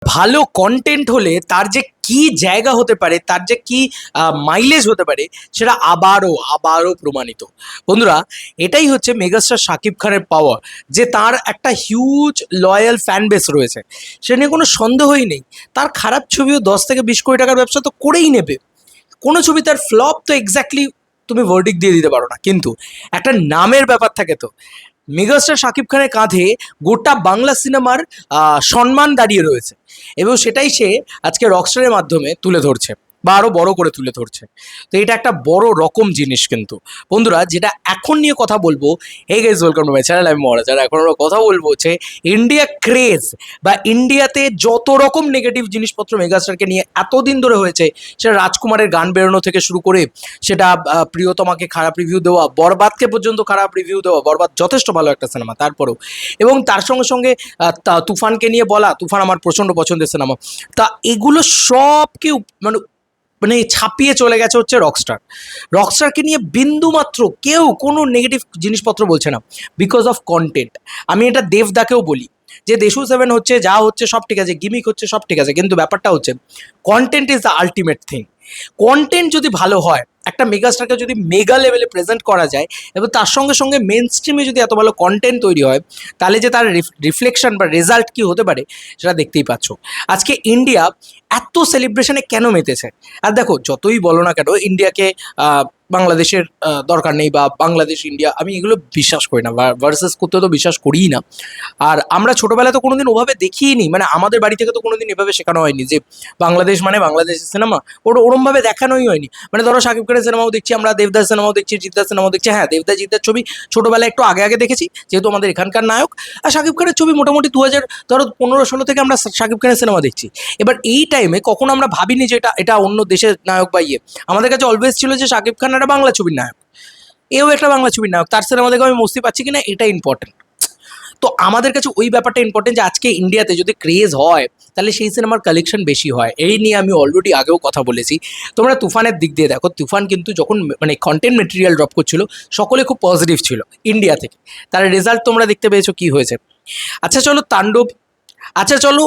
ভালো কন্টেন্ট হলে তার যে কি জায়গা হতে পারে, তার যে কি মাইলেজ হতে পারে, সেটা আবারও আবারও প্রমাণিত। বন্ধুরা, এটাই হচ্ছে মেগাস্টার শাকিব খানের পাওয়ার, যে তার একটা হিউজ লয়াল ফ্যান বেস রয়েছে। সে নিয়ে কোনো সন্দেহই নেই। তার খারাপ ছবিও 10 থেকে 20 কোটি টাকার ব্যবসা তো করেই নেবে। কোনো ছবি তার ফ্লপ তো এক্স্যাক্টলি তুমি ভার্ডিক্ট দিয়ে দিতে পারো না, কিন্তু একটা নামের ব্যাপার থাকে। তো মেগাস্টার শাকিব খানের কাঁধে গোটা বাংলা সিনেমার সম্মান দাঁড়িয়ে রয়েছে, এবং সেটাই সে আজকে রকস্টারের মাধ্যমে তুলে ধরছে, বা আরও বড় করে তুলে ধরছে। তো এটা একটা বড় রকম জিনিস। কিন্তু বন্ধুরা, যেটা এখন নিয়ে কথা বলবো, hey guys, welcome to my channel, আমি মহারাজ। আর এখন আমরা কথা বলবো হচ্ছে ইন্ডিয়া ক্রেজ, বা ইন্ডিয়াতে যত রকম নেগেটিভ জিনিসপত্র মেগাস্টারকে নিয়ে এতদিন ধরে হয়েছে, সেটা রাজকুমারের গান বেরোনো থেকে শুরু করে, সেটা প্রিয়তমাকে খারাপ রিভিউ দেওয়া, বরবাদকে পর্যন্ত খারাপ রিভিউ দেওয়া। বরবাদ যথেষ্ট ভালো একটা সিনেমা তারপরেও, এবং তার সঙ্গে সঙ্গে তুফানকে নিয়ে বলা, তুফান আমার প্রচণ্ড পছন্দের সিনেমা। তা এগুলো সবকে মানে মানে ছাপিয়ে চলে গেছে হচ্ছে রকস্টার। রকস্টারকে নিয়ে বিন্দু মাত্র কেউ কোনো নেগেটিভ জিনিসপত্র বলছে না, বিকজ অফ কন্টেন্ট। আমি এটা দেবদাকেও বলি যে দেশু সেভেন হচ্ছে, যা হচ্ছে সব ঠিক আছে, গিমিক হচ্ছে সব ঠিক আছে, কিন্তু ব্যাপারটা হচ্ছে content is the ultimate thing. Content যদি ভালো হয়, একটা মেগাস্টারকে যদি মেগা লেভেলে প্রেজেন্ট করা যায়, এবং তার সঙ্গে সঙ্গে মেন স্ট্রিমে যদি এত ভালো কন্টেন্ট তৈরি হয়, তাহলে যে তার রিফ্লেকশন বা রেজাল্ট কী হতে পারে, সেটা দেখতেই পাচ্ছ। আজকে ইন্ডিয়া এত সেলিব্রেশনে কেন মেতেছে? আর দেখো, যতই বলো না কেন ইন্ডিয়াকে বাংলাদেশের দরকার নেই, বা বাংলাদেশ ইন্ডিয়া, আমি এগুলো বিশ্বাস করি না, ভার্সেস করতে তো বিশ্বাস করিই না। আর আমরা ছোটোবেলায় তো কোনোদিন ওভাবে দেখিই নি, মানে আমাদের বাড়ি থেকে তো কোনোদিন এভাবে শেখানো হয়নি যে বাংলাদেশ মানে বাংলাদেশের সিনেমা, ওরমভাবে দেখানোই হয়নি। মানে ধরো শাকিব খানের সিনেমাও দেখছি আমরা, দেবদাস সিনেমাও দেখছি, জিদ্দার সিনেমাও দেখছি। হ্যাঁ, দেবদাস জিদ্দার ছবি ছোটোবেলায় একটু আগে আগে দেখেছি, যেহেতু আমাদের এখানকার নায়ক। আর শাকিব খানের ছবি মোটামুটি 2015-16 থেকে আমরা শাকিব খানের সিনেমা দেখছি। এবার এই টাইমে কখনো আমরা ভাবিনি যে এটা এটা অন্য দেশের নায়ক বা ইয়ে। আমাদের কাছে অলওয়েজ ছিল যে শাকিব খান একটা বাংলা ছবির নায়ক, এও একটা বাংলা ছবির নায়ক, তার সিনেমা দেখে আমি মস্তি পাচ্ছি কিনা এটা ইম্পর্টেন্ট। তো আমাদের কাছে ওই ব্যাপারটা ইম্পর্টেন্ট, যে আজকে ইন্ডিয়াতে যদি ক্রেজ হয়, তাহলে সেই সিনেমার কালেকশন বেশি হয়। এই নিয়ে আমি অলরেডি আগেও কথা বলেছি। তোমরা তুফানের দিক দিয়ে দেখো, তুফান কিন্তু যখন মানে কন্টেন্ট মেটেরিয়াল ড্রপ করছিল, সকলে খুব পজিটিভ ছিল ইন্ডিয়া থেকে। তার রেজাল্ট তোমরা দেখতে পেয়েছো কি হয়েছে। আচ্ছা চলো তাণ্ডব, আচ্ছা চলো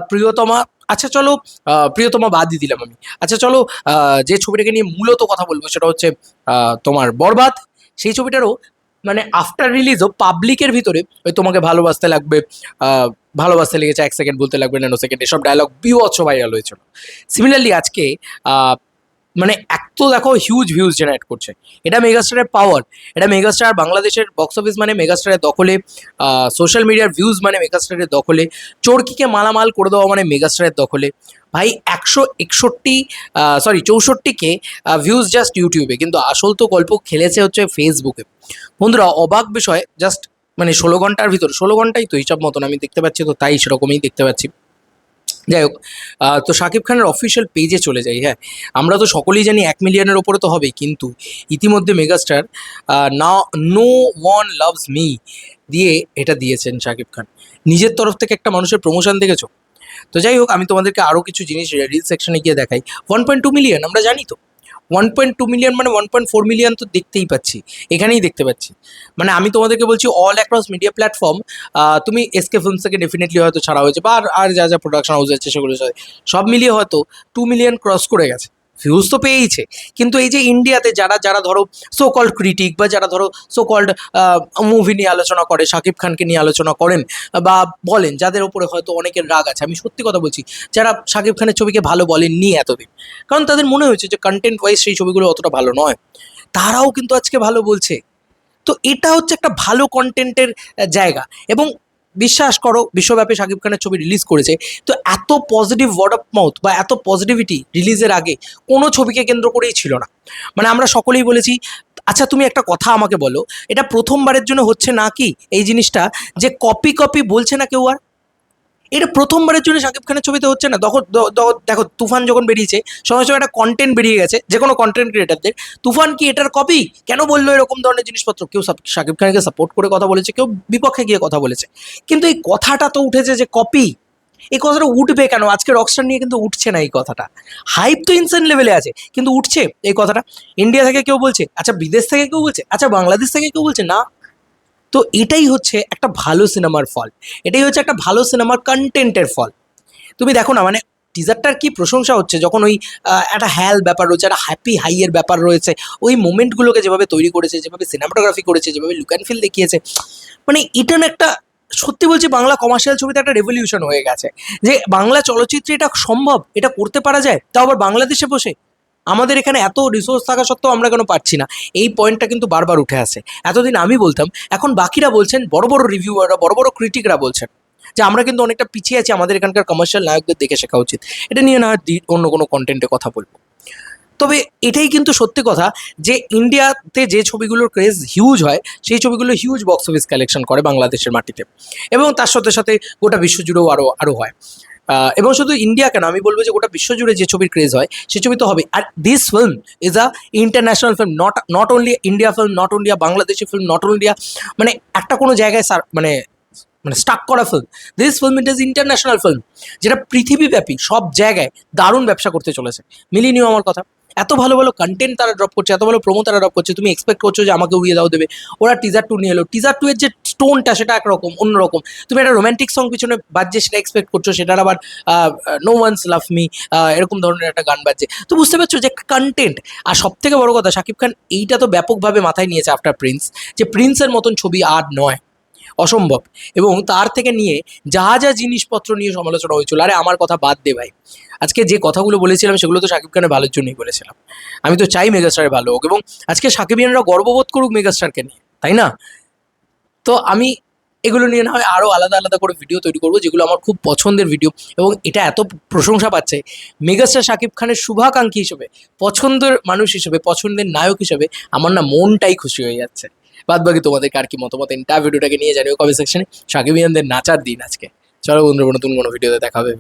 প্রিয়তমা, আচ্ছা চলো প্রিয়তমা বাদই দিলাম আমি। আচ্ছা চলো যে ছবিটাকে নিয়ে মূলত কথা বলবো, সেটা হচ্ছে তোমার বরবাদ। সেই ছবিটারও মানে আফটার রিলিজও পাবলিকের ভিতরে ওই তোমাকে ভালোবাসতে লাগবে, ভালোবাসতে লেগেছে 1 সেকেন্ড, বলতে লাগবে 9 সেকেন্ড, এসব ডায়লগ বিভৎস ভাইরাল হয়েছিল। সিমিলারলি আজকে আহ, মানে এক তো দেখো হিউজ ভিউজ জেনারেট করছে, এটা মেগাস্টারের পাওয়ার। এটা মেগাস্টার, বাংলাদেশের বক্স অফিস মানে মেগাস্টারের দখলে, সোশ্যাল মিডিয়ার ভিউজ মানে মেগাস্টারের দখলে, চোরকিকে মালামাল করে দেওয়া মানে মেগাস্টারের দখলে। ভাই 64কে ভিউজ জাস্ট ইউটিউবে, কিন্তু আসল তো গল্প খেলেছে হচ্ছে ফেসবুকে। বন্ধুরা, অবাক বিষয়, জাস্ট মানে 16 ঘন্টার ভিতর, 16 ঘন্টাই তো হিসাব মতন আমি দেখতে পাচ্ছি, তো তাই সেরকমই দেখতে পাচ্ছি। যাই হোক, তো শাকিব খানের অফিসিয়াল পেজে চলে যাই। হ্যাঁ, আমরা তো সকলেই জানি 1 মিলিয়নের ওপরে তো হবেই, কিন্তু ইতিমধ্যে মেগাস্টার না, নো ওয়ান লাভস মি দিয়ে এটা দিয়েছেন শাকিব খান। নিজের তরফ থেকে একটা মানুষের প্রমোশন দেখেছো? তো যাই হোক, আমি তোমাদেরকে আরও কিছু জিনিস রিল সেকশনে গিয়ে দেখাই। 1.2 মিলিয়ন, আমরা জানি তো 1.2 মিলিয়ন মানে 1.4 মিলিয়ন তো দেখতেই পাচ্ছি, এখানেই দেখতে পাচ্ছি। মানে আমি তোমাদেরকে বলছি, অল অ্যাক্রস মিডিয়া প্ল্যাটফর্ম, তুমি এসকে ফিল্মস থেকে ডেফিনেটলি হয়তো ছাড়া হয়েছে, বা আর আর যা যা প্রোডাকশন হাউস আছে সেগুলো সব মিলিয়ে হয়তো 2 মিলিয়ন ক্রস করে গেছে। ভিউজ তো পেয়েইছে, কিন্তু এই যে ইন্ডিয়াতে যারা যারা ধরো সো কল্ড ক্রিটিক, বা যারা ধরো সো কল্ড মুভি নিয়ে আলোচনা করে, শাকিব খানকে নিয়ে আলোচনা করেন বা বলেন, যাদের ওপরে হয়তো অনেকের রাগ আছে, আমি সত্যি কথা বলছি, যারা শাকিব খানের ছবিকে ভালো বলেননি এতদিন, কারণ তাদের মনে হয়েছে যে কন্টেন্ট ওয়াইজ সেই ছবিগুলো অতটা ভালো নয়, তারাও কিন্তু আজকে ভালো বলছে। তো এটা হচ্ছে একটা ভালো কন্টেন্টের জায়গা। এবং বিশ্বাস করো, বিশ্বব্যাপী শাকিব খানের ছবি রিলিজ করেছে, তো এত পজিটিভ ওয়ার্ড অফ মাউথ বা এত পজিটিভিটি রিলিজের আগে কোনো ছবিকে কেন্দ্র করেই ছিল না। মানে আমরা সকলেই বলেছি। আচ্ছা তুমি একটা কথা আমাকে বলো, এটা প্রথমবারের জন্য হচ্ছে না কি এই জিনিসটা, যে কপি কপি বলছে না কেউ আর? এটা প্রথমবারের জন্য শাকিব খানের ছবিতে হচ্ছে না। দেখো তুফান যখন বেরিয়েছে, সঙ্গে সঙ্গে একটা কন্টেন্ট বেরিয়ে গেছে যে কোনো কন্টেন্ট ক্রিয়েটারদের, তুফান কি এটার কপি? কেন বললো এরকম ধরনের জিনিসপত্র? কেউ শাকিব খানকে সাপোর্ট করে কথা বলেছে, কেউ বিপক্ষে গিয়ে কথা বলেছে, কিন্তু এই কথাটা তো উঠেছে যে কপি। এই কথাটা উঠবে কেন? আজকে রকস্টার নিয়ে কিন্তু উঠছে না এই কথাটা। হাইপ তো ইনসেন লেভেলে আছে, কিন্তু উঠছে এই কথাটা। ইন্ডিয়া থেকে কেউ বলছে, আচ্ছা বিদেশ থেকে কেউ বলছে, আচ্ছা বাংলাদেশ থেকে কেউ বলছে না। তো এটাই হচ্ছে একটা ভালো সিনেমার ফল, এটাই হচ্ছে একটা ভালো সিনেমার কন্টেন্টের ফল। তুমি দেখো না মানে টিজারটার কি প্রশংসা হচ্ছে যখন ওই একটা হ্যাল ব্যাপার রয়েছে, একটা হ্যাপি হাইয়ের ব্যাপার রয়েছে, ওই মোমেন্টগুলোকে যেভাবে তৈরি করেছে, যেভাবে সিনেমাটোগ্রাফি করেছে, যেভাবে লুক অ্যান্ড ফিল দেখিয়েছে, মানে এটা না একটা, সত্যি বলছি বাংলা কমার্শিয়াল ছবিতে একটা রেভলিউশন হয়ে গেছে, যে বাংলা চলচ্চিত্রে এটা সম্ভব, এটা করতে পারা যায়, তাও আবার বাংলাদেশে বসে। আমাদের এখানে এত রিসোর্স থাকা সত্ত্বেও আমরা কেন পারছি না, এই পয়েন্টটা কিন্তু বারবার উঠে আসে। এতদিন আমি বলতাম, এখন বাকিরা বলছেন, বড় বড় রিভিউয়াররা, বড় বড় ক্রিটিকরা বলছেন যে আমরা কিন্তু অনেকটা পিছিয়ে আছি, আমাদের এখানকার কমার্শিয়াল নায়কদের দেখে শেখা উচিত। এটা নিয়ে না হয় অন্য কোনো কন্টেন্টে কথা বলবো। তবে এটাই কিন্তু সত্যি কথা যে ইন্ডিয়াতে যে ছবিগুলোর ক্রেজ হিউজ হয়, সেই ছবিগুলো হিউজ বক্স অফিস কালেকশন করে বাংলাদেশের মাটিতে, এবং তার সাথে সাথে গোটা বিশ্বজুড়েও আরও আরও হয়। এবং শুধু ইন্ডিয়া কেন, আমি বলবো যে গোটা বিশ্বজুড়ে যে ছবির ক্রেজ হয় সেই ছবি তো হবে। আর this film is a international film, not only India film, not only Bangladeshi film, not only মানে একটা কোনো জায়গায় মানে মানে স্টাক করা film. This film it is international film, যেটা পৃথিবীব্যাপী সব জায়গায় দারুণ ব্যবসা করতে চলেছে। মিলিয়ে নিও আমার কথা। এত ভালো ভালো কন্টেন্ট তারা ড্রপ করছে, এত ভালো প্রোমো তারা ড্রপ করছে, তুমি এক্সপেক্ট করছো যে আমাকে উড়িয়ে দাও দেবে। ওরা টিজার টু নিয়ে এলো, টিজার টু এর যে টোনটা সেটা একরকম, অন্যরকম। তুমি একটা রোম্যান্টিক সং পিছনে বাজছে সেটা এক্সপেক্ট করছো, সেটার আবার নো ওয়ান্স লাভ মি এরকম ধরনের একটা গান বাজছে, তো বুঝতে পারছো যে কন্টেন্ট। আর সব থেকে বড় কথা, শাকিব খান এইটা তো ব্যাপকভাবে মাথায় নিয়েছে আফটার প্রিন্স, যে প্রিন্সের মতন ছবি আর নয়, অসম্ভব। এবং তার থেকে নিয়ে যা যা জিনিসপত্র নিয়ে সমালোচনা হয়েছিল, আরে আমার কথা বাদ দে ভাই, আজকে যে কথাগুলো বলেছিলাম সেগুলো তো শাকিব খানের ভালোর জন্যই বলেছিলাম। আমি তো চাই মেগাস্টারের ভালো হোক, এবং আজকে সাকিবিয়ানরা গর্ববোধ করুক মেগাস্টারকে নিয়ে, তাই না? তো আমি এগুলো নিয়ে না হয় আরও আলাদা আলাদা করে ভিডিও তৈরি করবো, যেগুলো আমার খুব পছন্দের ভিডিও। এবং এটা এত প্রশংসা পাচ্ছে, মেগাস্টার শাকিব খানের শুভাকাঙ্ক্ষী হিসেবে, পছন্দের মানুষ হিসেবে, পছন্দের নায়ক হিসেবে আমার না মনটাই খুশি হয়ে যাচ্ছে। বাদ বাকি তোমাদের কার কি মতামত এন্টার ভিডিওটাকে নিয়ে জানিও কমেন্ট সেকশনে। সাকিবিয়ানদের নাচার দিন আজকে। চলো বন্ধুরা, নতুন কোনো ভিডিওতে দেখা হবে।